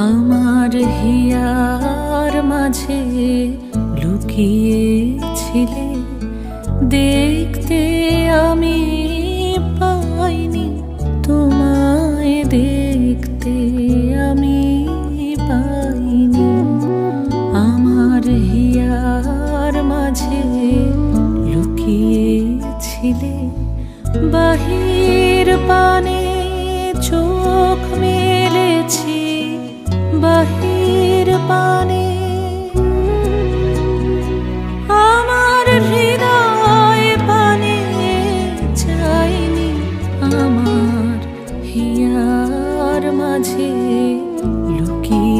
আমার হিয়ার মাঝে লুকিয়েছিলে, দেখতে আমি পাইনি তোমায়, দেখতে আমি পাইনি। আমার হিয়ার মাঝে লুকিয়েছিলে, বাহির পানে চোখ মেলেছি, বাহির পানে আমার হৃদয় পানে চাইনি। আমার হিয়ার মাঝে লুকিয়ে